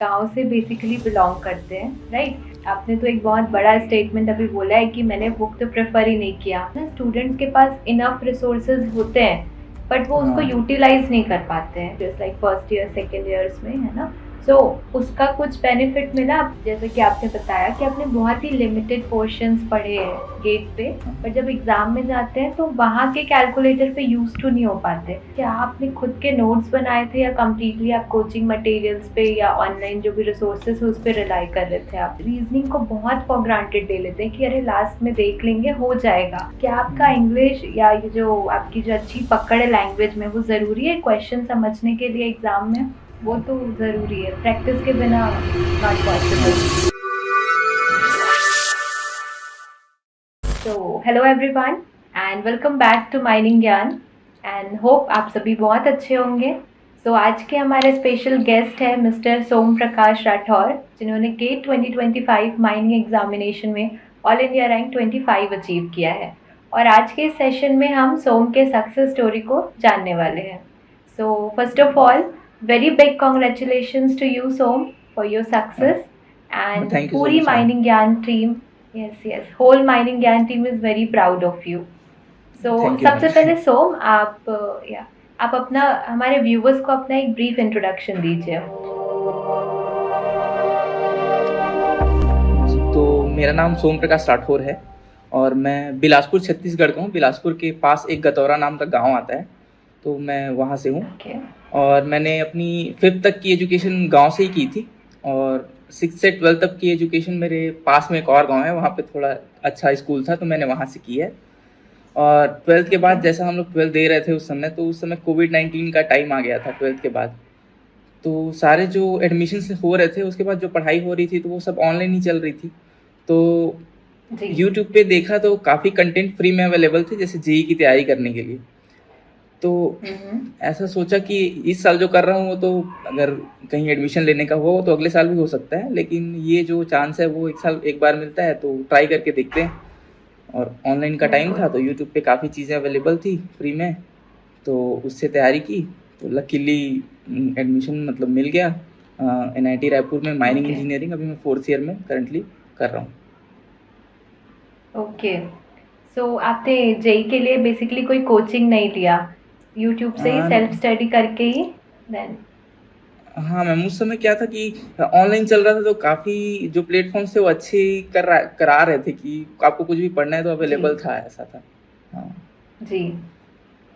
गाँव से basically belong करते हैं, राइट? आपने तो एक बहुत बड़ा स्टेटमेंट अभी बोला है कि मैंने बुक तो प्रेफर ही नहीं किया ना। स्टूडेंट्स के पास इनफ रिसोर्सेज होते हैं बट वो उसको हाँ। यूटिलाइज नहीं कर पाते हैं, just like first year second years में, है ना? सो उसका कुछ बेनिफिट मिला? जैसे कि आपने बताया कि आपने बहुत ही लिमिटेड पोर्शंस पढ़े हैं गेट पे, पर जब एग्जाम में जाते हैं तो वहाँ के कैलकुलेटर पे यूज टू नहीं हो पाते। क्या आपने खुद के नोट्स बनाए थे या कम्प्लीटली आप कोचिंग मटेरियल्स पे या ऑनलाइन जो भी रिसोर्सेज है उस पर रिलाई कर रहे थे? आप रीजनिंग को बहुत फॉर ग्रांटेड ले लेते हैं कि अरे लास्ट में देख लेंगे, हो जाएगा। क्या आपका इंग्लिश या ये जो आपकी जो अच्छी पकड़ है लैंग्वेज में वो ज़रूरी है क्वेश्चन समझने के लिए एग्जाम में? वो तो ज़रूरी है, प्रैक्टिस के बिना नॉट पॉसिबल। तो hello everyone and welcome back to mining Gyan and hope आप सभी बहुत अच्छे होंगे। सो आज के हमारे स्पेशल गेस्ट है मिस्टर सोम प्रकाश राठौर, जिन्होंने गेट 2025 माइनिंग एग्जामिनेशन में ऑल इंडिया रैंक 25 अचीव किया है। और आज के सेशन में हम सोम के सक्सेस स्टोरी को जानने वाले हैं। So first of all, very big congratulations to you Som for your success and thank you so पूरी much ma'am. Mining Gyan team. Yes yes, whole mining Gyan team is very proud of you. So thank you सबसे ma'am. पहले सोम आप अपना हमारे viewers को अपना एक brief introduction दीजिए। जी, तो मेरा नाम सोम प्रकाश राठौर है और मैं बिलासपुर छत्तीसगढ़ का हूँ। बिलासपुर के पास एक गतौरा नाम का गांव आता है, तो मैं वहाँ से हूँ। ओके। और मैंने अपनी 5th तक की एजुकेशन गांव से ही की थी और 6 से 12 तक की एजुकेशन मेरे पास में एक और गांव है, वहाँ पे थोड़ा अच्छा स्कूल था तो मैंने वहाँ से की है। और 12th के ओके। बाद जैसा हम लोग 12th दे रहे थे उस समय, तो उस समय कोविड-19 का टाइम आ गया था 12th के बाद। तो सारे जो एडमिशन्स हो रहे थे उसके बाद जो पढ़ाई हो रही थी तो वो सब ऑनलाइन ही चल रही थी। तो जी। यूट्यूब पे देखा तो काफ़ी कंटेंट फ्री में अवेलेबल थे, जैसे जेई की तैयारी करने के लिए। तो हम्म। ऐसा सोचा कि इस साल जो कर रहा हूँ वो तो अगर कहीं एडमिशन लेने का हुआ तो अगले साल भी हो सकता है, लेकिन ये जो चांस है वो एक साल एक बार मिलता है तो ट्राई करके देखते हैं। और ऑनलाइन का टाइम बिल्कुल। था तो यूट्यूब पे काफ़ी चीज़ें अवेलेबल थी फ्री में, तो उससे तैयारी की। तो लकीली एडमिशन मतलब मिल गया एनआईटी रायपुर में माइनिंग ओके। इंजीनियरिंग। अभी मैं 4th ईयर में करंटली कर रहा हूँ। ओके। सो आपने जेई के लिए बेसिकली कोई कोचिंग नहीं लिया, यूट्यूब से ही सेल्फ स्टडी करके ही देन? हाँ मैम, उस समय क्या था कि ऑनलाइन चल रहा था तो काफ़ी जो प्लेटफॉर्म्स थे वो अच्छे करा रहे थे कि आपको कुछ भी पढ़ना है तो जी। अवेलेबल था, ऐसा था। हाँ जी।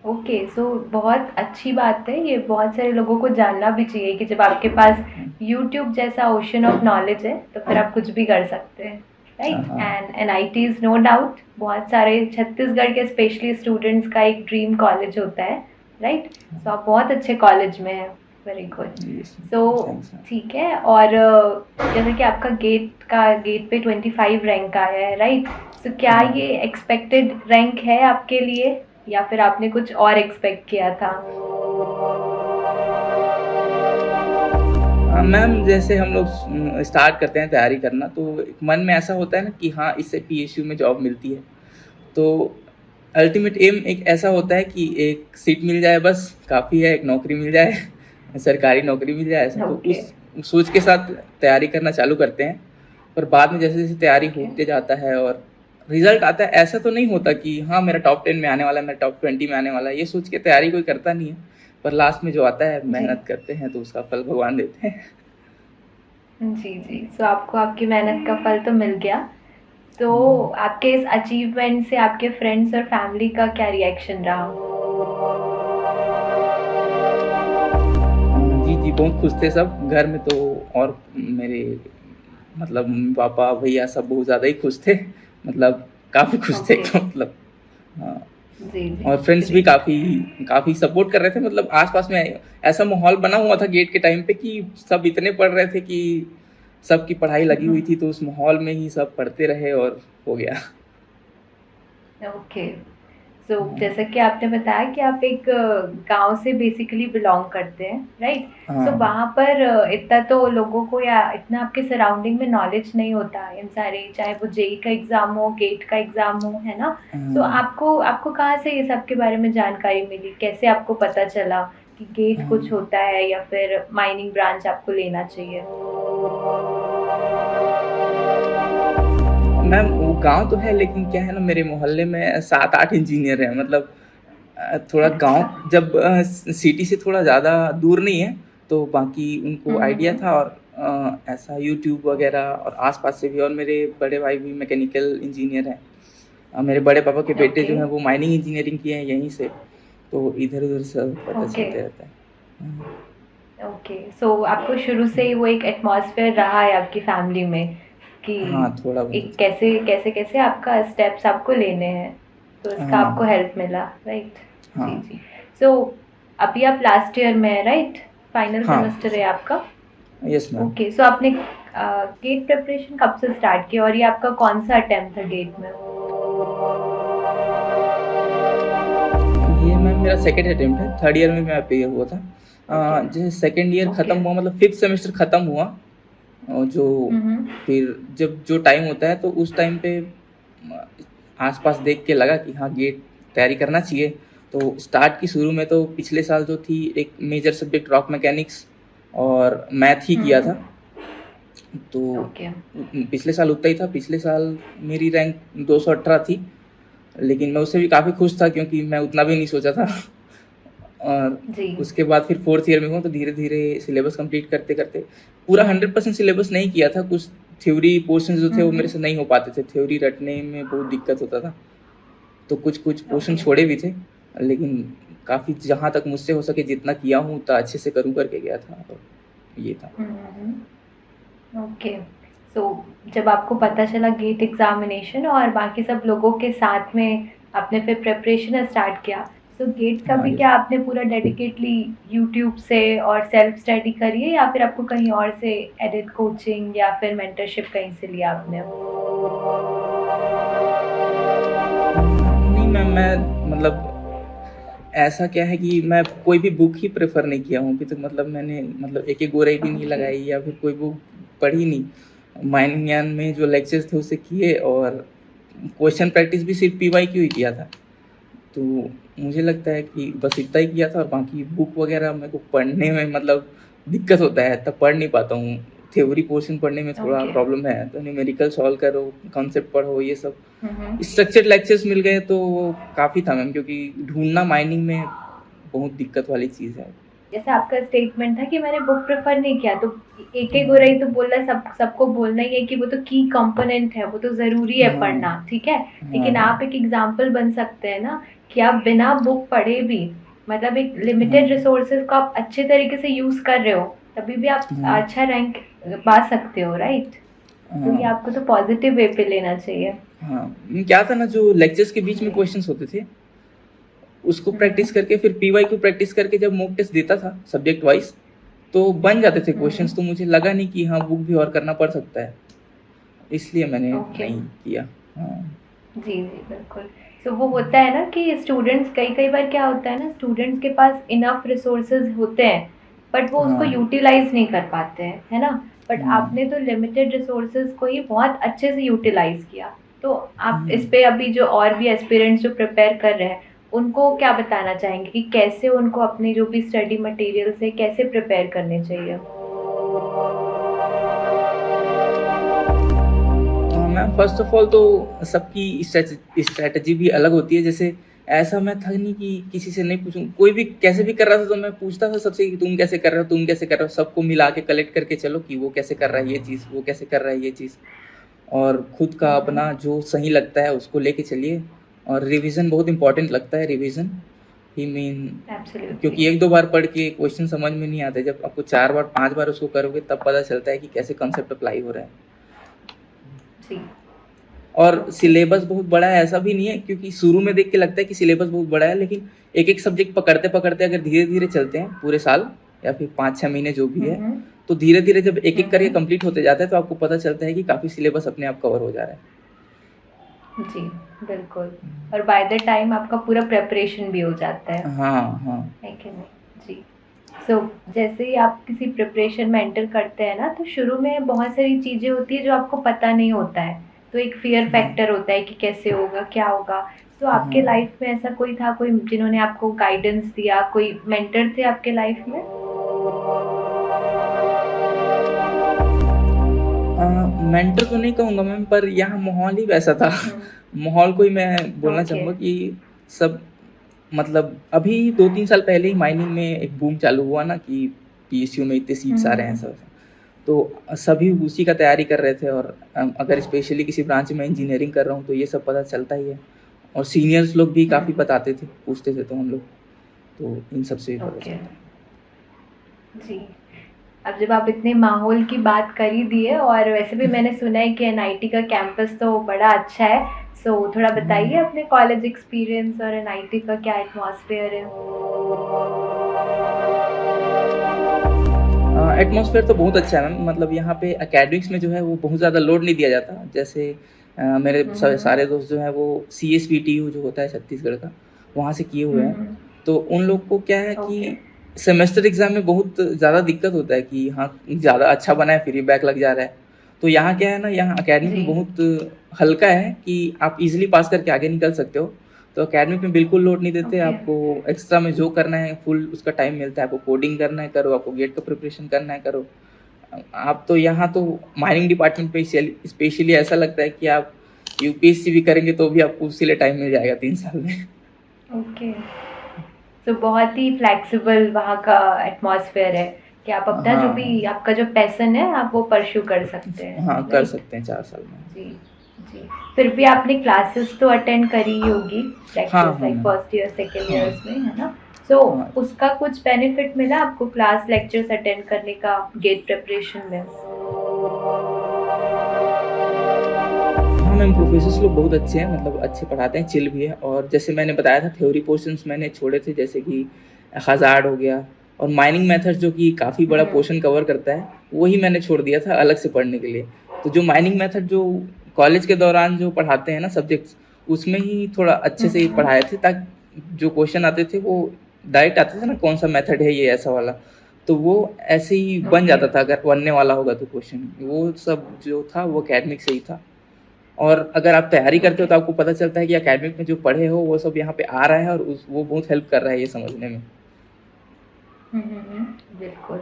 ओके। सो बहुत अच्छी बात है, ये बहुत सारे लोगों को जानना भी चाहिए कि जब आपके पास यूट्यूब जैसा ओशन ऑफ नॉलेज है तो फिर आप कुछ भी कर सकते हैं, हाँ राइट? हाँ। And NIT is no doubt बहुत सारे छत्तीसगढ़ के स्पेशली स्टूडेंट्स का एक ड्रीम कॉलेज होता है, राइट? सो आप बहुत अच्छे कॉलेज में हैं, very good. Yes, so thanks ma'am. ठीक है। और जैसे कि आपका गेट पे 25 रैंक आया है, राइट? तो क्या हाँ ये एक्सपेक्टेड रैंक है आपके लिए या फिर आपने कुछ और एक्सपेक्ट किया था? मैम, जैसे हम लोग स्टार्ट करते हैं तैयारी करना तो मन में ऐसा होता है ना कि हाँ इससे पीएसयू में जॉब मिलती है, तो अल्टीमेट एम एक ऐसा होता है कि एक सीट मिल जाए बस काफ़ी है, एक नौकरी मिल जाए सरकारी नौकरी मिल जाए, ऐसा तो ओके। उस सोच के साथ तैयारी करना चालू करते हैं। पर बाद में जैसे जैसे तैयारी ओके। होते जाता है और रिजल्ट आता है, ऐसा तो नहीं होता कि हाँ मेरा टॉप 10 में आने वाला है, मेरा टॉप 20 में आने वाला है, ये सोच के तैयारी कोई करता नहीं है। पर लास्ट में जो आता है जी। मेहनत करते हैं तो उसका फल भगवान देते हैं। जी, जी। सो आपको आपकी मेहनत का फल तो मिल गया। तो आपके इस अचीवमेंट से आपके फ्रेंड्स और फैमिली का क्या रिएक्शन रहा? जी जी, बहुत खुश थे सब घर में तो। और मेरे मतलब मम्मी पापा भैया सब बहुत ज़्यादा ही खुश थे, मतलब काफ़ी खुश थे ओके। मतलब। हाँ। जी, जी। और फ्रेंड्स भी ग्रेट। काफ़ी काफ़ी सपोर्ट कर रहे थे, मतलब आसपास में ऐसा माहौल बना हुआ था गेट के टाइम पे कि सब इतने पढ़ रहे थे कि सबकी पढ़ाई लगी हुई थी, तो उस माहौल में ही सब पढ़ते रहे और हो गया। ओके। सो जैसा कि आपने बताया कि आप एक गांव से बेसिकली बिलोंग करते हैं, राइट? सो हाँ वहाँ पर इतना तो लोगों को या इतना आपके सराउंडिंग में नॉलेज नहीं होता इन सारे, चाहे वो जेई का एग्ज़ाम हो, गेट का एग्ज़ाम हो, है ना? सो हाँ। आपको आपको कहाँ से ये सब के बारे में जानकारी मिली? कैसे आपको पता चला कि गेट कुछ हाँ होता है या फिर माइनिंग ब्रांच आपको लेना चाहिए? मैम, वो गांव तो है लेकिन क्या है ना, मेरे मोहल्ले में 7-8 इंजीनियर हैं। मतलब थोड़ा अच्छा। गांव जब सिटी से थोड़ा ज़्यादा दूर नहीं है, तो बाकी उनको आइडिया हम्म। था। और ऐसा यूट्यूब वगैरह और आसपास से भी, और मेरे बड़े भाई भी मैकेनिकल इंजीनियर हैं। मेरे बड़े पापा के बेटे ओके। जो हैं वो माइनिंग इंजीनियरिंग किए हैं यहीं से, तो इधर उधर सब पता ओके। चलते रहता है। हाँ। ओके, सो आपको शुरू से ही वो एक एटमॉस्फेयर रहा है आपकी फैमिली में कि हाँ, थोड़ा एक बहुत। कैसे कैसे कैसे आपका स्टेप्स आपको लेने हैं, तो इसका आपको हाँ हेल्प मिला, राइट? जी हाँ जी। सो अभी आप लास्ट ईयर में है, राइट? फाइनल हाँ। सेमेस्टर है आपका? Yes ma'am. ओके, सो आपने गेट प्रिपरेशन कब से स्टार्ट किया और ये आपका कौन सा अटेम्प्ट था गेट में? ये मैम मेरा सेकंड अटेम्प्ट है। थर्ड ईयर में मैं अपियर हुआ था। ओके। जैसे सेकंड ईयर ओके। ख़त्म हुआ, मतलब फिफ्थ सेमेस्टर ख़त्म हुआ, और जो हम्म। फिर जब जो टाइम होता है तो उस टाइम पे आसपास देख के लगा कि हाँ, गेट तैयारी करना चाहिए। तो स्टार्ट की शुरू में तो पिछले साल जो थी, एक मेजर सब्जेक्ट रॉक मैकेनिक्स और मैथ ही किया था। तो ओके। पिछले साल उतना ही था। पिछले साल मेरी रैंक 218 थी, लेकिन मैं उससे भी काफ़ी खुश था क्योंकि मैं उतना भी नहीं सोचा था। और जी। उसके बाद फिर फोर्थ ईयर में हुआ, तो धीरे धीरे सिलेबस कंप्लीट करते करते पूरा 100% सिलेबस नहीं किया था। कुछ थ्योरी पोर्शन जो थे वो मेरे से नहीं हो पाते थे, थ्योरी रटने में बहुत दिक्कत होता था, तो कुछ कुछ पोर्शन ओके। छोड़े भी थे। लेकिन काफ़ी, जहाँ तक मुझसे हो सके जितना किया हूँ उतना अच्छे से करूँ करके गया था, और ये था। ओके। सो जब आपको पता चला गेट एग्जामिनेशन और बाकी सब लोगों के साथ में आपने फिर प्रिपरेशन स्टार्ट किया, सो गेट का हाँ, भी यस। क्या आपने पूरा डेडिकेटली यूट्यूब से और सेल्फ स्टडी करी है या फिर आपको कहीं और से एडिट कोचिंग या फिर मेंटरशिप कहीं से लिया आपने? नहीं मैम, मैं मतलब ऐसा क्या है कि मैं कोई भी बुक ही प्रेफर नहीं किया हूँ अभी तक। मतलब मैंने मतलब एक एक गोरई भी नहीं ओके। लगाई या फिर कोई बुक पढ़ी नहीं। माइंड ज्ञान में जो लेक्चर्स थे उसे किए, और क्वेश्चन प्रैक्टिस भी सिर्फ PYQ ही किया था। तो मुझे लगता है कि बस इतना ही किया था, और बाकी बुक वगैरह मेरे को पढ़ने में मतलब दिक्कत होता है, तब पढ़ नहीं पाता हूँ। थ्योरी पोर्शन पढ़ने में थोड़ा ओके। प्रॉब्लम है, तो न्यूमेरिकल सॉल्व करो, कॉन्सेप्ट पढ़ो, ये सब हम्म। स्ट्रक्चर्ड लेक्चर्स मिल गए तो काफ़ी था मैम, क्योंकि ढूंढना माइनिंग में बहुत दिक्कत वाली चीज़ है। जैसे आपका स्टेटमेंट था कि मैंने बुक प्रेफर नहीं किया, तो एक एक हो हाँ रही तो बोलना सबको बोलना ही है कि वो तो की कंपोनेंट है, वो तो ज़रूरी है हाँ पढ़ना, ठीक है? हाँ लेकिन हाँ आप एक एग्जाम्पल बन सकते हैं ना कि आप बिना बुक पढ़े भी, मतलब एक लिमिटेड हाँ रिसोर्सेज को आप अच्छे तरीके से यूज़ कर रहे हो, तभी भी आप हाँ अच्छा रैंक पा सकते हो, राइट? तो ये हाँ आपको तो पॉजिटिव वे पे लेना चाहिए। हाँ। क्या था ना, जो लेक्चर्स के बीच में जी। क्वेश्चंस होते थे उसको प्रैक्टिस करके, फिर PYQ प्रैक्टिस करके जब मॉक टेस्ट देता था सब्जेक्ट वाइज, तो बन जाते थे क्वेश्चंस। तो मुझे लगा नहीं कि हाँ, बुक भी और करना पड़ सकता है, इसलिए मैंने ओके। नहीं किया। हाँ जी, जी, बिल्कुल। तो वो होता है ना कि स्टूडेंट्स कई बार क्या होता है ना, स्टूडेंट्स के पास इनफ रिसोर्सेज होते हैं, बट वो उसको हाँ यूटिलाइज़ नहीं कर पाते हैं, है ना? बट हाँ। आपने तो लिमिटेड रिसोर्सेज को ही बहुत अच्छे से यूटिलाइज़ किया। तो आप इस हम्म। पे अभी जो और भी एस्पिरेंट्स जो प्रिपेयर कर रहे हैं, उनको क्या बताना चाहेंगे कि कैसे उनको अपने जो भी स्टडी मटेरियल्स है, कैसे प्रिपेयर करने चाहिए? मैम, फर्स्ट ऑफ ऑल तो सबकी स्ट्रैटेजी भी अलग होती है। जैसे ऐसा मैं था नहीं कि किसी से नहीं पूछूं, कोई भी कैसे भी कर रहा था तो मैं पूछता था सबसे कि तुम कैसे कर रहे हो, तुम कैसे कर रहे हो। सबको मिला के कलेक्ट करके चलो कि वो कैसे कर रहा है ये चीज़, वो कैसे कर रहा है ये चीज़, और खुद का अपना जो सही लगता है उसको लेके चलिए। और रिवीजन बहुत इंपॉर्टेंट लगता है, रिवीजन ही मीन, एब्सोल्युटली। क्योंकि एक दो बार पढ़ के क्वेश्चन समझ में नहीं आते। जब आपको 4 बार 5 बार उसको करोगे तब पता चलता है कि कैसे कॉन्सेप्ट अप्लाई हो रहा है। जी। और ओके। सिलेबस बहुत बड़ा है ऐसा भी नहीं है, क्योंकि शुरू में देख के लगता है कि सिलेबस बहुत बड़ा है, लेकिन एक एक सब्जेक्ट पकड़ते पकड़ते अगर धीरे धीरे चलते हैं पूरे साल या फिर 5-6 महीने जो भी है, हम्म। तो धीरे धीरे जब एक एक करके हम्म। कंप्लीट होते जाता है तो आपको पता चलता है कि काफ़ी सिलेबस अपने आप कवर हो जा रहा है। जी, बिल्कुल। और बाय द टाइम आपका पूरा प्रिपरेशन भी हो जाता हाँ हाँ है कि नहीं? जी। सो जैसे ही आप किसी प्रिपरेशन में एंटर करते हैं ना, तो शुरू में बहुत सारी चीज़ें होती है जो आपको पता नहीं होता है। तो एक फ़ियर हाँ फैक्टर होता है कि कैसे होगा, क्या होगा? तो आपके हाँ। लाइफ में ऐसा कोई था, कोई जिन्होंने आपको गाइडेंस दिया, कोई मेंटर थे आपके लाइफ में? मेंटर तो नहीं कहूँगा मैम, पर यहाँ माहौल ही वैसा था। माहौल को ही मैं बोलना ओके। चाहूँगा कि सब मतलब अभी 2-3 साल पहले ही माइनिंग में एक बूम चालू हुआ ना कि पीएसयू में इतने सीट्स आ रहे हैं सब। तो सभी उसी का तैयारी कर रहे थे और अगर स्पेशली किसी ब्रांच में इंजीनियरिंग कर रहा हूँ तो ये सब पता चलता ही है। और सीनियर्स लोग भी काफ़ी बताते थे, पूछते थे तो हम लोग, तो इन सब से भी पता ओके। चलता है। जी। अब जब आप इतने माहौल की बात कर ही दी है, और वैसे भी मैंने सुना है कि एनआईटी का कैंपस तो बड़ा अच्छा है, सो थोड़ा बताइए अपने कॉलेज एक्सपीरियंस और एनआईटी का क्या एटमॉस्फेयर है? एटमॉस्फेयर तो बहुत अच्छा है मैम, मतलब यहाँ पे एकेडमिक्स में जो है वो बहुत ज़्यादा लोड नहीं दिया जाता। जैसे मेरे सारे दोस्त जो हैं वो CSPTU जो होता है छत्तीसगढ़ का, वहाँ से किए हुए हैं। तो उन लोग को क्या है ओके। कि सेमेस्टर एग्ज़ाम में बहुत ज़्यादा दिक्कत होता है कि हाँ, ज़्यादा अच्छा बना है फिर भी बैक लग जा रहा है। तो यहाँ क्या है ना, यहाँ एकेडमिक में जी। बहुत हल्का है कि आप ईज़िली पास करके आगे निकल सकते हो। तो एकेडमिक में बिल्कुल लोड नहीं देते, ओके। आपको एक्स्ट्रा में जो करना है फुल उसका टाइम मिलता है। आपको कोडिंग करना है करो, आपको गेट का प्रिपरेशन करना है करो। आप तो यहाँ तो माइनिंग डिपार्टमेंट पे स्पेशली ऐसा लगता है कि आप यूपीएससी भी करेंगे तो भी आपको उसी लिए टाइम मिल जाएगा 3 साल में। ओके। तो बहुत ही फ्लेक्सिबल वहाँ का एटमॉस्फेयर है कि आप अपना जो भी हाँ, आपका जो पैशन है आप वो परस्यू कर सकते हैं, हाँ, कर राइट? सकते हैं 4 साल में। जी। जी। फिर भी आपने क्लासेस तो अटेंड करी ही होगी, हाँ, लेक्चर्स हाँ like ma'am. First year second हाँ, ईयर्स में, है ना? सो हाँ। उसका कुछ बेनिफिट मिला आपको क्लास लेक्चर्स अटेंड करने का गेट प्रिपरेशन में? हाँ मैम, प्रोफेसर्स लोग बहुत अच्छे हैं, मतलब अच्छे पढ़ाते हैं, चिल भी है। और जैसे मैंने बताया था थ्योरी पोर्शंस मैंने छोड़े थे, जैसे कि हज़ार्ड हो गया और माइनिंग मेथड जो कि काफ़ी बड़ा पोर्शन कवर करता है, वही मैंने छोड़ दिया था अलग से पढ़ने के लिए। तो जो माइनिंग मेथड जो कॉलेज के दौरान जो पढ़ाते हैं ना सब्जेक्ट्स, उसमें ही थोड़ा अच्छे से पढ़ाए थे ताकि जो क्वेश्चन आते थे वो डायरेक्ट आते थे ना, कौन-सा मेथड है ये ऐसा वाला। तो वो ऐसे ही बन ओके। जाता था अगर बनने वाला होगा तो क्वेश्चन। वो सब जो था वो एकेडमिक से ही था। और अगर आप तैयारी करते हो ओके। तो आपको पता चलता है कि एकेडमिक में जो पढ़े हो वो सब यहाँ पे आ रहा है और वो बहुत हेल्प कर रहा है ये समझने में। बिल्कुल।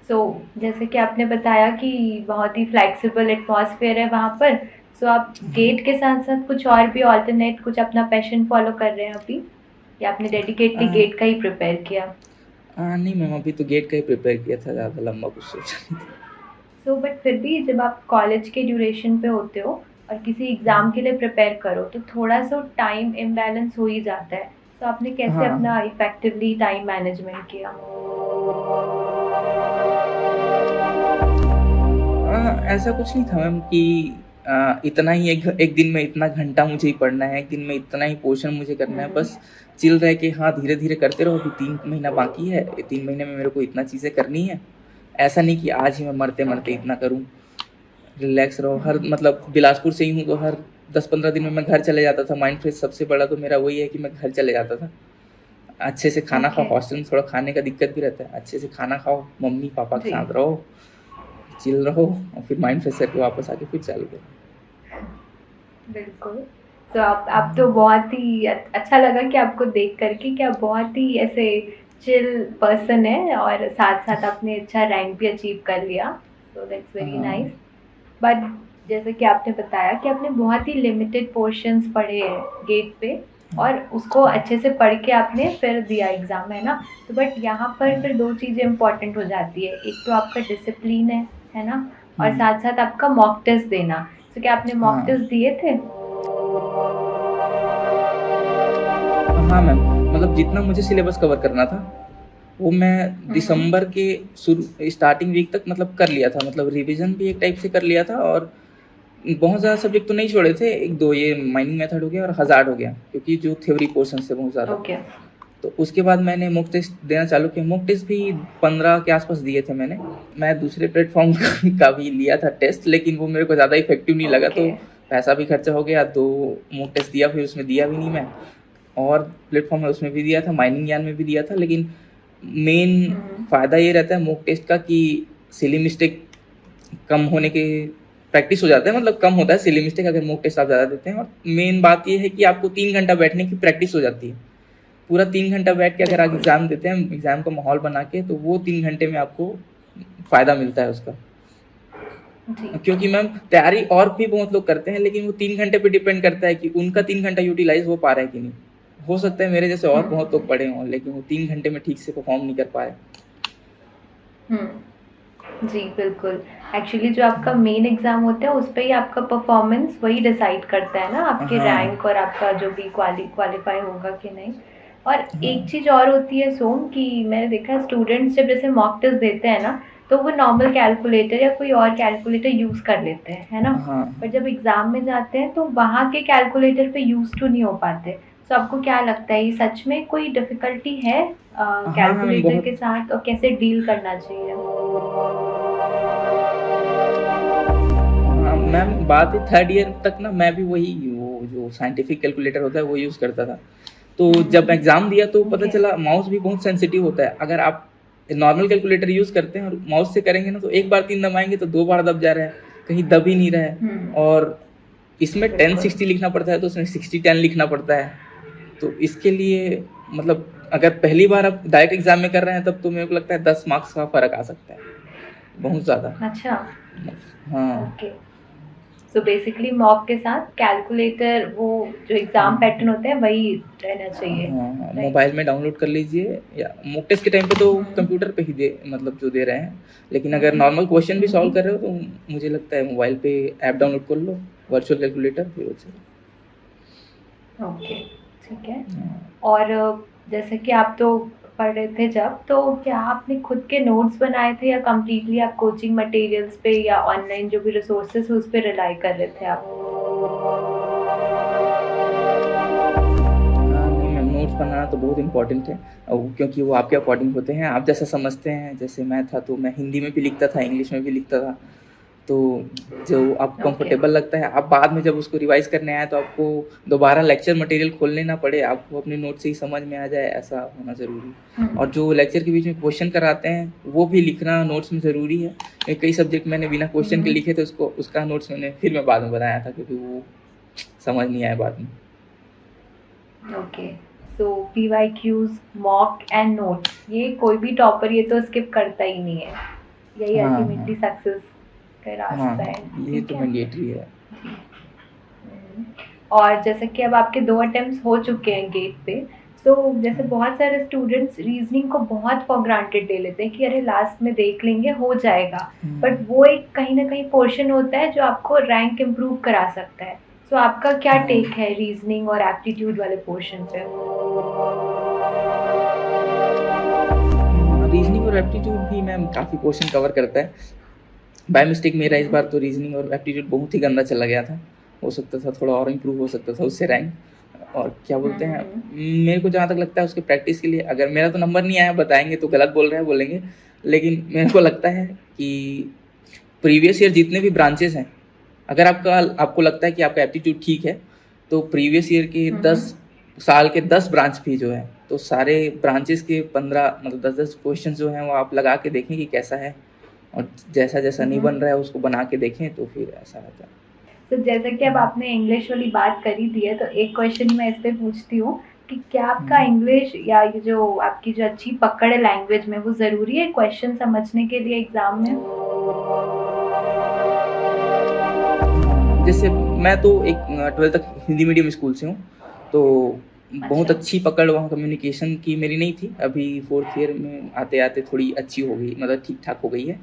सो जैसे कि आपने बताया कि बहुत ही फ्लेक्सिबल एटमॉस्फेयर है वहाँ पर, सो आप गेट के साथ साथ कुछ और भी ऑल्टरनेट कुछ अपना पैशन फॉलो कर रहे हैं अभी, या आपने डेडिकेटली आ, गेट का ही प्रिपेयर किया? नहीं मैम, अभी तो गेट का ही प्रिपेयर किया था, ज़्यादा लंबा कुछ सोचा नहीं था। सो बट फिर भी जब आप कॉलेज के ड्यूरेशन पे होते हो और किसी एग्ज़ाम के लिए प्रिपेयर करो तो थोड़ा सा टाइम इम्बैलेंस हो ही जाता है, तो आपने कैसे हाँ, अपना इफेक्टिवली टाइम मैनेजमेंट किया? ऐसा कुछ नहीं था मैम कि इतना ही एक दिन में इतना घंटा मुझे ही पढ़ना है, एक दिन में इतना ही पोर्शन मुझे करना है। बस चिल रहे कि हाँ, धीरे-धीरे करते रहो, अभी 3 महीना बाकी है, 3 महीने में मेरे को इतना चीज़ें करनी है। ऐसा नहीं कि आज ही मैं मरते-मरते ओके। इतना करूँ। रिलैक्स रहो, हर मतलब बिलासपुर से ही हूँ तो हर 10-15 दिन में मैं घर चले जाता था। माइंड फ्रेश सबसे बड़ा तो मेरा वही है कि मैं घर चले जाता था। अच्छे से खाना खाओ, ओके। हॉस्टल में थोड़ा खाने का दिक्कत भी रहता है। अच्छे से खाना खाओ, मम्मी-पापा के जी। साथ रहो, चिल रहो और फिर माइंड फ्रेश करके वापस आके फिर चालू करो। बिल्कुल। तो आप तो बहुत ही अच्छा लगा कि आपको देख कर के कि आप बहुत ही ऐसे चिल पर्सन हैं और साथ-साथ आपने अच्छा रैंक भी अचीव कर लिया। सो दैट्स वेरी हाँ, नाइस। बट जैसे कि आपने बताया कि आपने बहुत ही लिमिटेड पोर्शंस पढ़े हैं गेट पे, और उसको अच्छे से पढ़ के आपने फिर दिया एग्ज़ाम, है ना? तो बट यहाँ पर फिर 2 चीज़ें इम्पोर्टेंट हो जाती है। एक तो आपका डिसिप्लिन है ना? और हुँ, साथ-साथ आपका मॉक टेस्ट देना। तो क्या आपने मॉक हाँ। टेस्ट दिए थे? हाँ मैम, मतलब जितना मुझे सिलेबस कवर करना था, वो मैं दिसंबर के शुरू स्टार्टिंग वीक तक मतलब कर लिया था। मतलब रिवीजन भी एक टाइप से कर लिया था और बहुत ज़्यादा सब्जेक्ट तो नहीं छोड़े थे, 1-2 ये माइनिंग मेथड हो गया और हज़ार्ड हो गया, क्योंकि जो थ्योरी पोर्शंस थे बहुत ज़्यादा। ओके। तो उसके बाद मैंने मॉक टेस्ट देना चालू किया। मॉक टेस्ट भी 15 के आसपास दिए थे मैंने। मैं दूसरे प्लेटफ़ॉर्म का भी लिया था टेस्ट, लेकिन वो मेरे को ज़्यादा इफ़ेक्टिव नहीं लगा, ओके। तो पैसा भी खर्चा हो गया। 2 मॉक टेस्ट दिया, फिर उसमें दिया भी नहीं मैं। और प्लेटफ़ॉर्म है उसमें भी दिया था, माइनिंग ज्ञान में भी दिया था, लेकिन मेन फ़ायदा ये रहता है मॉक टेस्ट का कि सिली मिस्टेक कम होने के प्रैक्टिस हो जाता है, मतलब कम होता है सिली मिस्टेक अगर मॉक टेस्ट आप ज़्यादा देते हैं। और मेन बात ये है कि आपको 3 घंटा बैठने की प्रैक्टिस हो जाती है। पूरा 3 घंटा बैठ के अगर आप बिल्कुल। एग्ज़ाम देते हैं, एग्ज़ाम का माहौल बना के, तो वो 3 घंटे में आपको फ़ायदा मिलता है उसका। जी। क्योंकि मैम तैयारी और भी बहुत लोग करते हैं, लेकिन वो 3 घंटे पे डिपेंड करता है कि उनका 3 घंटा यूटिलाइज़ हो पा रहा है कि नहीं। हो सकता है मेरे जैसे और बहुत लोग पढ़े हों, लेकिन वो 3 घंटे में ठीक से परफ़ॉर्म नहीं कर पाए। जी, बिल्कुल। एक्चुअली जो आपका मेन एग्ज़ाम होता है उस पे ही आपका परफ़ॉर्मेंस वही डिसाइड करता है ना, आपके हाँ, रैंक और आपका जो भी क्वालीफ़ाई होगा कि नहीं। और एक हाँ, चीज़ और होती है सोम, कि मैंने देखा है स्टूडेंट्स जब जैसे मॉक टेस्ट देते हैं ना, तो वो नॉर्मल कैलकुलेटर या कोई और कैलकुलेटर यूज़ कर लेते हैं, है ना? हाँ। पर जब एग्ज़ाम में जाते हैं तो वहाँ के कैलकुलेटर पे यूज़ टू नहीं हो पाते। तो आपको क्या लगता है, ये सच में कोई डिफ़िकल्टी है हाँ, हाँ मैम, कैलकुलेटर बहुत। के साथ, और कैसे डील करना चाहिए? हाँ, मैम बात है 3rd ईयर तक ना मैं भी वही वो जो साइंटिफिक कैलकुलेटर होता है वो यूज़ करता था। तो जब एग्ज़ाम दिया तो पता ओके। चला माउस भी बहुत सेंसिटिव होता है। अगर आप नॉर्मल कैलकुलेटर यूज़ करते हैं और माउस से करेंगे ना, तो एक बार 3 दबाएँगे तो 2 बार दब जा रहा है, कहीं दब ही नहीं रहा है। और इसमें बिल्कुल। 10-60 लिखना पड़ता है, तो उसमें 60-10 लिखना पड़ता है। तो इसके लिए मतलब अगर पहली बार आप डायरेक्ट एग्ज़ाम में कर रहे हैं तब तो मेरे को लगता है 10 मार्क्स का फ़र्क आ सकता है, बहुत ज़्यादा। अच्छा। हाँ। ओके। सो बेसिकली मॉक के साथ कैलकुलेटर, वो जो एग्ज़ाम पैटर्न होते हैं वही रहना चाहिए, हाँ, राइट? मोबाइल में डाउनलोड कर लीजिए, या मॉक टेस्ट के टाइम पे तो कंप्यूटर पे ही दे मतलब जो दे रहे हैं। लेकिन अगर नॉर्मल क्वेश्चन भी सॉल्व कर रहे हो तो मुझे लगता है मोबाइल पे ऐप डाउनलोड कर लो, वर्चुअल कैलकुलेटर, फिर उससे। ओके, ठीक है। हाँ। और जैसे कि आप तो पढ़ रहे थे जब, तो क्या आपने खुद के नोट्स बनाए थे या कंप्लीटली आप कोचिंग मटेरियल्स पे या ऑनलाइन जो भी रिसोर्सेज़ है उस पे रिलाई कर रहे थे आप? हाँ, नहीं मैम, नोट्स बनाना तो बहुत इम्पोर्टेंट है, क्योंकि वो आपके अकॉर्डिंग होते हैं, आप जैसा समझते हैं। जैसे मैं था तो मैं हिंदी में भी लिखता था, इंग्लिश में भी लिखता था। तो जो आपको ओके। कंफर्टेबल लगता है, आप बाद में जब उसको रिवाइज़ करने आएँ तो आपको दोबारा लेक्चर मटेरियल खोलने ना पड़े, आपको अपने नोट से ही समझ में आ जाए, ऐसा होना ज़रूरी है। और जो लेक्चर के बीच में क्वेश्चन कराते हैं, वो भी लिखना नोट्स में ज़रूरी है। कई सब्जेक्ट मैंने बिना क्वेश्चन के लिखे थे, उसका नोट्स मैं बाद में बनाया था, क्योंकि वो समझ नहीं आया बाद में। Okay. So PYQs, mock and notes, ये कोई भी टॉपर ये तो स्किप करता ही नहीं है। यही हाँ, अल्टीमेटली हाँ। सक्सेस का हाँ, रास्ता है। हाँ, ये ठीक तो है। मैंडेटरी है। और जैसे कि अब आपके 2 अटेम्प्ट्स हो चुके हैं गेट पे, तो जैसे हाँ, बहुत सारे स्टूडेंट्स रीजनिंग को बहुत फॉर ग्रांटेड ले लेते हैं कि अरे लास्ट में देख लेंगे, हो जाएगा। हाँ, बट वो एक कहीं न कहीं पोर्शन होता है जो आपको रैंक इम्प्रूव करा सकता है। सो आपका क्या हाँ। टेक है रीजनिंग और एप्टीट्यूड वाले पोर्शन पे? रीजनिंग और एप्टीट्यूड भी मैम काफ़ी पोर्शन कवर करता है। बाय मिस्टेक मेरा इस बार तो रीजनिंग और एप्टीट्यूड बहुत ही गंदा चला गया था। हो सकता था थोड़ा और इम्प्रूव हो सकता था उससे रैंक। और क्या बोलते हैं, मेरे को जहाँ तक लगता है उसके प्रैक्टिस के लिए, अगर मेरा तो नंबर नहीं आया बताएँगे तो गलत बोल रहे हैं बोलेंगे। लेकिन मेरे को लगता है कि प्रीवियस ईयर जितने भी ब्रांचेज़ हैं, अगर आपको लगता है कि आपका एप्टीट्यूड ठीक है, तो प्रीवियस ईयर के 10 साल के 10 ब्रांच भी जो हैं, तो सारे ब्रांचेज़ के 15 मतलब 10-10 क्वेश्चन जो हैं वो आप लगा के देखें कि कैसा है। और जैसा-जैसा नहीं बन रहा है उसको बना के देखें, तो फिर ऐसा रहता है। तो जैसे कि अब आपने इंग्लिश वाली बात करी दी है, तो एक क्वेश्चन मैं इस पे पूछती हूँ कि क्या आपका हुँ। इंग्लिश या ये जो आपकी जो अच्छी पकड़ है लैंग्वेज में, वो ज़रूरी है क्वेश्चन समझने के लिए एग्ज़ाम में? जैसे मैं तो एक 12th तक हिंदी मीडियम स्कूल से हूँ, तो बहुत अच्छा। अच्छी पकड़ वहाँ कम्युनिकेशन की मेरी नहीं थी। अभी 4th ईयर में आते-आते थोड़ी अच्छी हो गई, मतलब ठीक-ठाक हो गई है।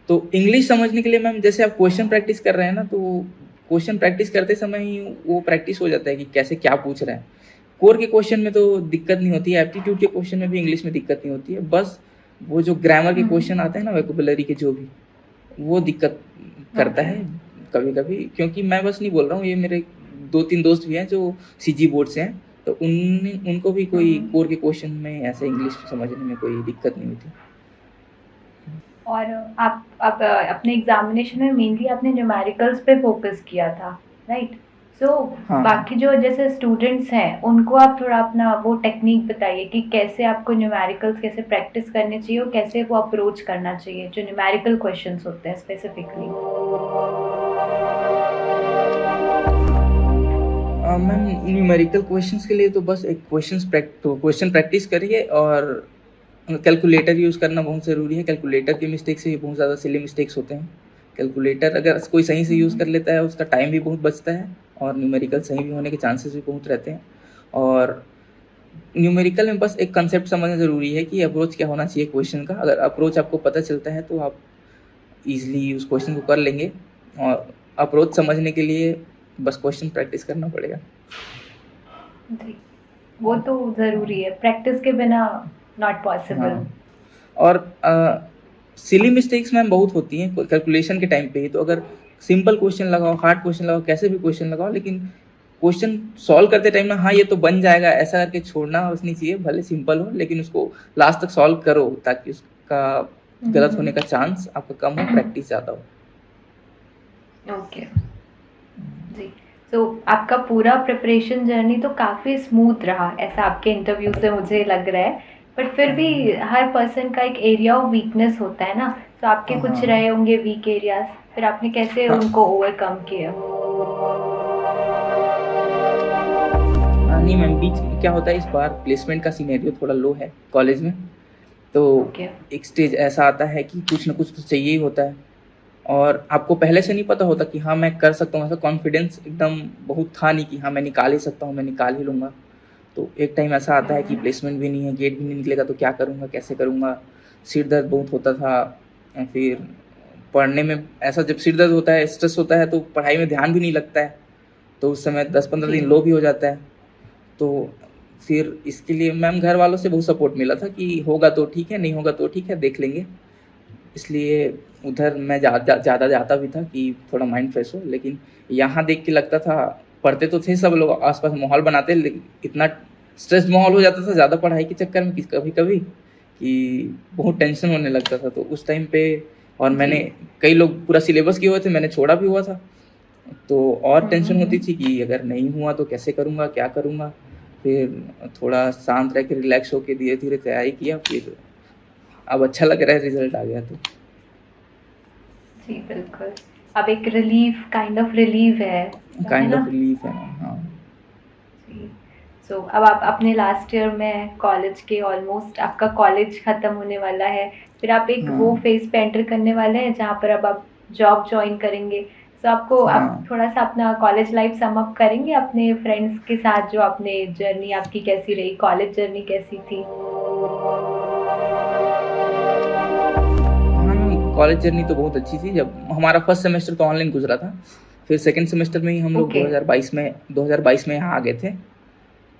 तो इंग्लिश समझने के लिए मैम जैसे आप क्वेश्चन प्रैक्टिस कर रहे हैं ना, तो क्वेश्चन प्रैक्टिस करते समय ही वो प्रैक्टिस हो जाता है कि कैसे क्या पूछ रहे हैं। कोर के क्वेश्चन में तो दिक्कत नहीं होती है, एप्टीट्यूड के क्वेश्चन में भी इंग्लिश में दिक्कत नहीं होती है। बस वो जो ग्रामर के क्वेश्चन आते हैं ना, वोकैब्युलरी के जो भी, वो दिक्कत करता ओके। है कभी-कभी, क्योंकि मैं बस नहीं बोल रहा हूँ, ये मेरे 2-3 दोस्त भी हैं जो सीजी बोर्ड से हैं, तो उनको भी कोई कोर के क्वेश्चन में ऐसे इंग्लिश समझने में कोई दिक्कत नहीं होती। और आप अपने एग्ज़ामिनेशन में मेनली आपने न्यूमेरिकल्स पे फ़ोकस किया था, राइट? सो हाँ, हाँ। बाकी जो जैसे स्टूडेंट्स हैं, उनको आप थोड़ा अपना वो टेक्नीक बताइए कि कैसे आपको न्यूमेरिकल्स कैसे प्रैक्टिस करनी चाहिए और कैसे वो अप्रोच करना चाहिए, जो न्यूमेरिकल क्वेश्चंस होते हैं स्पेसिफिकली? मैम न्यूमेरिकल क्वेश्चंस के लिए तो बस एक क्वेश्चन प्रैक्टिस करिए, और कैलकुलेटर यूज़ करना बहुत ज़रूरी है। कैलकुलेटर की मिस्टेक से ही बहुत ज़्यादा सिली मिस्टेक्स होते हैं। कैलकुलेटर अगर कोई सही से यूज़ कर लेता है, उसका टाइम भी बहुत बचता है, और न्यूमेरिकल सही भी होने के चांसेस भी बहुत रहते हैं। और न्यूमेरिकल में बस एक कंसेप्ट समझना ज़रूरी है कि अप्रोच क्या होना चाहिए क्वेश्चन का। अगर अप्रोच आपको पता चलता है तो आप ईज़िली उस क्वेश्चन को कर लेंगे, और अप्रोच समझने के लिए बस क्वेश्चन प्रैक्टिस करना पड़ेगा। जी, वो तो ज़रूरी है, प्रैक्टिस के बिना नॉट पॉसिबल। हाँ, और सिली मिस्टेक्स मैम बहुत होती हैं कैलकुलेशन के टाइम पे ही। तो अगर सिंपल क्वेश्चन लगाओ, हार्ड क्वेश्चन लगाओ, कैसे भी क्वेश्चन लगाओ, लेकिन क्वेश्चन सॉल्व करते टाइम ना, हाँ ये तो बन जाएगा ऐसा करके छोड़ना बस नहीं चाहिए। भले सिंपल हो, लेकिन उसको लास्ट तक सॉल्व करो, ताकि उसका गलत होने का चांस आपका कम हो, प्रैक्टिस ज़्यादा हो। ओके जी। तो आपका पूरा प्रिपरेशन जर्नी तो काफ़ी स्मूथ रहा, ऐसा आपके इंटरव्यू से मुझे लग रहा है। बट फिर भी हर पर्सन का एक एरिया ऑफ वीकनेस होता है ना, तो आपके कुछ हाँ। रहे होंगे वीक एरियाज, फिर आपने कैसे हाँ। उनको ओवरकम किया? नहीं मैम, बीच में क्या होता है, इस बार प्लेसमेंट का सिनेरियो थोड़ा लो है कॉलेज में। तो ओके। एक स्टेज ऐसा आता है कि कुछ ना कुछ तो चाहिए ही होता है, और आपको पहले से नहीं पता होता कि हाँ मैं कर सकता हूँ। ऐसा कॉन्फिडेंस एकदम बहुत था नहीं कि हाँ मैं निकाल ही सकता हूँ, मैं निकाल ही लूँगा। तो एक टाइम ऐसा आता है कि प्लेसमेंट भी नहीं है, गेट भी नहीं निकलेगा, तो क्या करूँगा, कैसे करूँगा। सिर दर्द बहुत होता था। फिर पढ़ने में ऐसा, जब सिर दर्द होता है, स्ट्रेस होता है, तो पढ़ाई में ध्यान भी नहीं लगता है। तो उस समय 10-15 दिन लो भी हो जाता है। तो फिर इसके लिए मैम घर वालों से बहुत सपोर्ट मिला था कि होगा तो ठीक है, नहीं होगा तो ठीक है, देख लेंगे। इसलिए उधर मैं ज़्यादा जाता भी था कि थोड़ा माइंड फ्रेश हो। लेकिन यहाँ देख के लगता था, पढ़ते तो थे सब लोग, आसपास माहौल बनाते, लेकिन इतना स्ट्रेस माहौल हो जाता था ज़्यादा पढ़ाई के चक्कर में कि कभी-कभी कि बहुत टेंशन होने लगता था। तो उस टाइम पे, और मैंने कई लोग पूरा सिलेबस किए हुए थे, मैंने छोड़ा भी हुआ था। तो और टेंशन होती थी कि अगर नहीं हुआ तो कैसे करूँगा, क्या करूँगा। फिर थोड़ा शांत रह के रिलैक्स होके धीरे-धीरे तैयारी किया, फिर अब अच्छा लग रहा है, रिजल्ट आ गया तो। जी बिल्कुल, अब एक रिलीफ, काइंड ऑफ रिलीफ है काइंड ना? ऑफ रिलीफ है। हाँ। जी। सो अब आप अपने लास्ट ईयर में कॉलेज के, ऑलमोस्ट आपका कॉलेज ख़त्म होने वाला है। फिर आप एक वो हाँ। फेज़ पे एंटर करने वाले हैं जहाँ पर अब आप जॉब जॉइन करेंगे। सो आपको आप हाँ। थोड़ा-सा अपना कॉलेज लाइफ़ सम अप करेंगे अपने फ्रेंड्स के साथ, जो आपने जर्नी आपकी कैसी रही, कॉलेज जर्नी कैसी थी? हाँ मैम, कॉलेज जर्नी तो बहुत अच्छी थी। जब हमारा फर्स्ट सेमेस्टर तो ऑनलाइन गुजरा था, फिर सेकंड सेमेस्टर में ही हम लोग ओके। 2022 में यहाँ आ गए थे।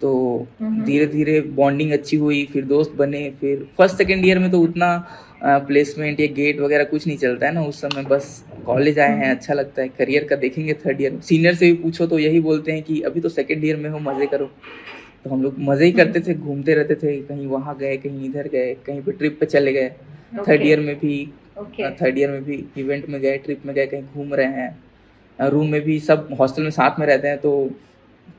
तो धीरे-धीरे बॉन्डिंग अच्छी हुई, फिर दोस्त बने। फिर फर्स्ट सेकंड ईयर में तो उतना प्लेसमेंट या गेट वगैरह कुछ नहीं चलता है ना उस समय, बस कॉलेज आए हैं, अच्छा लगता है। करियर का देखेंगे थर्ड ईयर में। सीनियर से भी पूछो तो यही बोलते हैं कि अभी तो सेकंड ईयर में हो, मज़े करो। तो हम लोग मज़े ही करते थे, घूमते रहते थे, कहीं वहाँ गए, कहीं इधर गए, कहीं पे ट्रिप पे चले गए। थर्ड ईयर में भी इवेंट में गए, ट्रिप में गए, कहीं घूम रहे हैं। रूम में भी सब हॉस्टल में साथ में रहते हैं, तो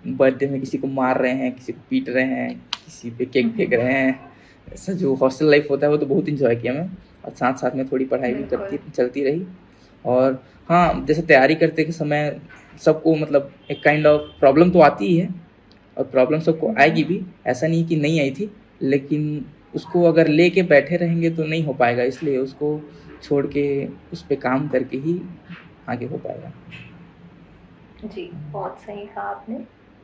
बर्थडे में किसी को मार रहे हैं, किसी को पीट रहे हैं, किसी पे केक फेंक रहे हैं। ऐसा जो हॉस्टल लाइफ होता है वो तो बहुत इंजॉय किया मैं, और साथ साथ में थोड़ी पढ़ाई भी चलती रही। और हाँ, जैसे तैयारी करते के समय सबको मतलब एक काइंड ऑफ प्रॉब्लम तो आती ही है, और प्रॉब्लम सबको आएगी भी, ऐसा नहीं कि नहीं आई थी। लेकिन उसको अगर लेके बैठे रहेंगे तो नहीं हो पाएगा, इसलिए उसको छोड़ के उस पे काम करके ही आगे हो पाएगा। जी, बहुत सही कहा आपने।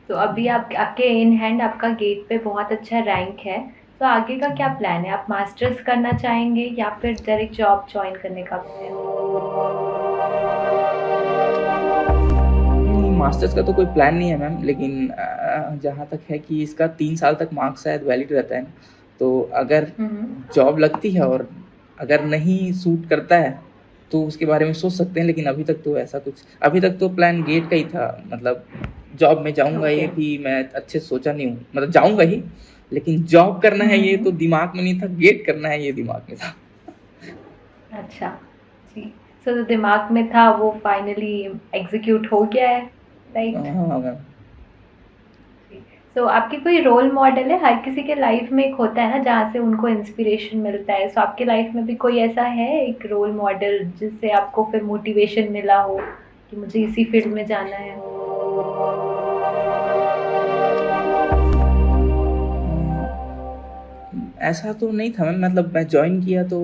तो अभी आपके इन हैंड आपका गेट पे बहुत अच्छा रैंक है, तो आगे का क्या प्लान है? आप मास्टर्स करना चाहेंगे या फिर डायरेक्ट जॉब जॉइन करने का प्लान? मास्टर्स का तो कोई प्लान नहीं है मैम, लेकिन जहाँ तक है कि इसका 3 साल तक मार्क्स शायद वैलिड रहता है। तो अगर जॉब लगती है और अगर नहीं सूट करता है तो उसके बारे में सोच सकते हैं, लेकिन अभी तक तो प्लान गेट का ही था। मतलब जॉब में जाऊँगा ये भी मैं अच्छे से सोचा नहीं हूँ, मतलब जाऊँगा ही, लेकिन जॉब करना है ये तो दिमाग में नहीं था, गेट करना है ये दिमाग में था। अच्छा, जी। सो जो दिमाग में था वो फाइनली एग्ज़ीक्यूट हो गया है, राइट? हाँ मैम। तो आपके कोई रोल मॉडल है? हर किसी के लाइफ में एक होता है ना जहाँ से उनको इंस्पिरेशन मिलता है। सो आपके लाइफ में भी कोई ऐसा है एक रोल मॉडल जिससे आपको फिर मोटिवेशन मिला हो कि मुझे इसी फील्ड में जाना है? ऐसा तो नहीं था मैम, मतलब मैं ज्वाइन किया तो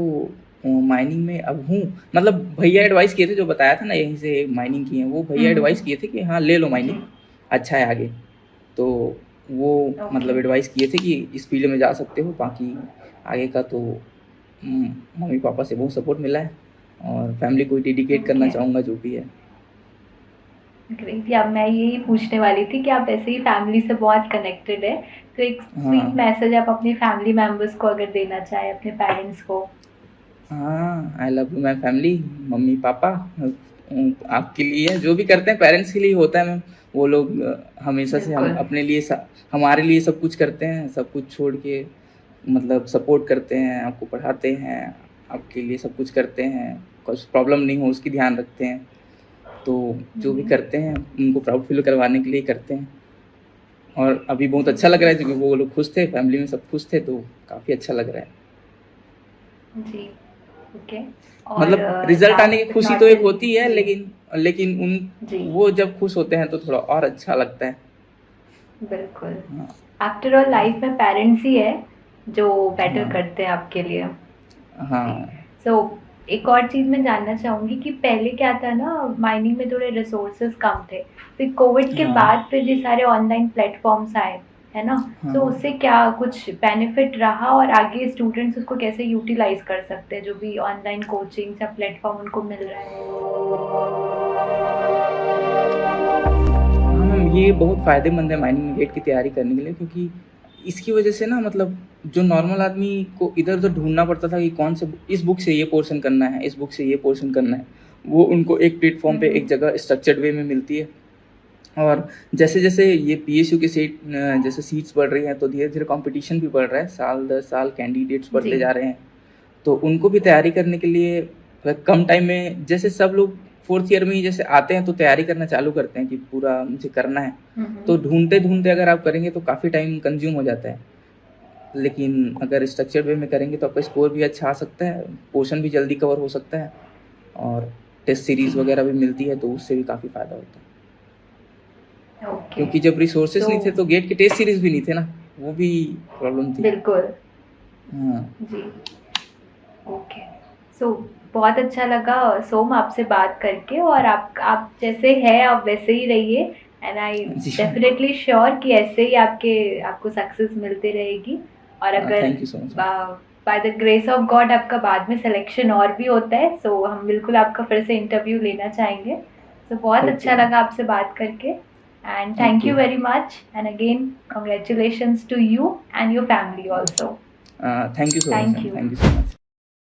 माइनिंग में अब हूँ। मतलब भैया एडवाइस किए थे, जो बताया था ना यहीं से माइनिंग की है, वो भैया एडवाइस किए थे कि हाँ ले लो माइनिंग, जी। अच्छा है आगे। तो वो मतलब ओके। एडवाइस किए थे कि इस फील्ड में जा सकते हो, बाकी आगे का तो मम्मी पापा से बहुत सपोर्ट मिला है, और फैमिली को डेडिकेट करना ओके। चाहूँगा जो भी है। ग्रेट। या मैं यही पूछने वाली थी कि आप ऐसे ही फैमिली से बहुत कनेक्टेड है, तो एक स्वीट हाँ मैसेज आप अपनी फैमिली मेंबर्स को अगर देना चाहें, अपने पेरेंट्स को। हाँ, I love you my family, mummy papa आपके लिए जो भी करते हैं पेरेंट्स के लिए होता है मैम। वो लोग हमेशा से हम बिल्कुल। अपने लिए हमारे लिए सब कुछ करते हैं, सब कुछ छोड़ के मतलब सपोर्ट करते हैं, आपको पढ़ाते हैं, आपके लिए सब कुछ करते हैं, कुछ प्रॉब्लम नहीं हो उसकी ध्यान रखते हैं। तो जो भी जी। करते हैं उनको प्राउड फील करवाने के लिए करते हैं, और अभी बहुत जी अच्छा लग रहा है बिल्कुल। क्योंकि वो लोग खुश थे, फैमिली में सब खुश थे, तो काफ़ी अच्छा लग रहा है। जी। ओके। और मतलब रिजल्ट आने लास्ट की बट खुशी नॉट तो द एक होती है, जी। लेकिन लेकिन उन जी वो जब खुश होते हैं तो थोड़ा और अच्छा लगता है। बिल्कुल। हाँ आफ्टर ऑल लाइफ में पेरेंट्स ही है जो बेटर हाँ करते हैं आपके लिए। जी। हाँ सो एक और चीज़ मैं जानना चाहूँगी कि पहले क्या था ना, माइनिंग में थोड़े रिसोर्सेज कम थे, फिर कोविड के हाँ बाद फिर ये सारे ऑनलाइन प्लेटफॉर्म्स आए, है ना? सो हाँ। उससे क्या कुछ बेनिफिट रहा, और आगे स्टूडेंट्स उसको कैसे यूटिलाइज कर सकते हैं, जो भी ऑनलाइन कोचिंग या प्लेटफॉर्म उनको मिल रहा है? हाँ मैम, ये बहुत फ़ायदेमंद है माइनिंग में गेट की तैयारी करने के लिए, क्योंकि इसकी वजह से ना मतलब जो नॉर्मल आदमी को इधर उधर ढूंढना पड़ता था कि कौन से इस बुक से ये पोर्शन करना है, इस बुक से ये पोर्शन करना है, वो उनको एक प्लेटफॉर्म पे एक हम्म। जगह स्ट्रक्चर्ड वे में मिलती है। और जैसे जैसे ये पीएसयू की सीट जैसे सीट्स बढ़ रही हैं, तो धीरे धीरे कंपटीशन भी बढ़ रहा है, साल दर साल कैंडिडेट्स जी। बढ़ते जा रहे हैं। तो उनको भी तैयारी करने के लिए कम टाइम में, जैसे सब लोग फोर्थ ईयर में ही जैसे आते हैं तो तैयारी करना चालू करते हैं कि पूरा मुझे करना है, तो हम्म। ढूंढते ढूंढते अगर आप करेंगे तो काफ़ी टाइम कंज्यूम हो जाता है। लेकिन अगर स्ट्रक्चर्ड वे में करेंगे तो आपका स्कोर भी अच्छा आ सकता है, पोर्शन भी जल्दी कवर हो सकता है, और टेस्ट जी। सीरीज वगैरह भी मिलती है, तो उससे भी काफ़ी फ़ायदा होता है। ओके। क्योंकि जब रिसोर्सेज तो नहीं थे तो गेट के टेस्ट सीरीज भी नहीं थे ना, वो भी प्रॉब्लम थी। बिल्कुल। हाँ जी। ओके। सो बहुत अच्छा लगा सोम आपसे बात करके, और आप जैसे हैं आप वैसे ही रहिए, एंड आई जी। डेफिनेटली श्योर कि ऐसे ही आपको सक्सेस मिलती रहेगी। और अगर thank you so much. By the grace of God आपका बाद में सिलेक्शन और भी होता है, सो हम बिल्कुल आपका फिर से इंटरव्यू लेना चाहेंगे। सो बहुत ओके अच्छा लगा आपसे बात करके, and thank okay. You very much, and again congratulations to you and your family also. Thank you so much thank ma'am, you. Thank you so much.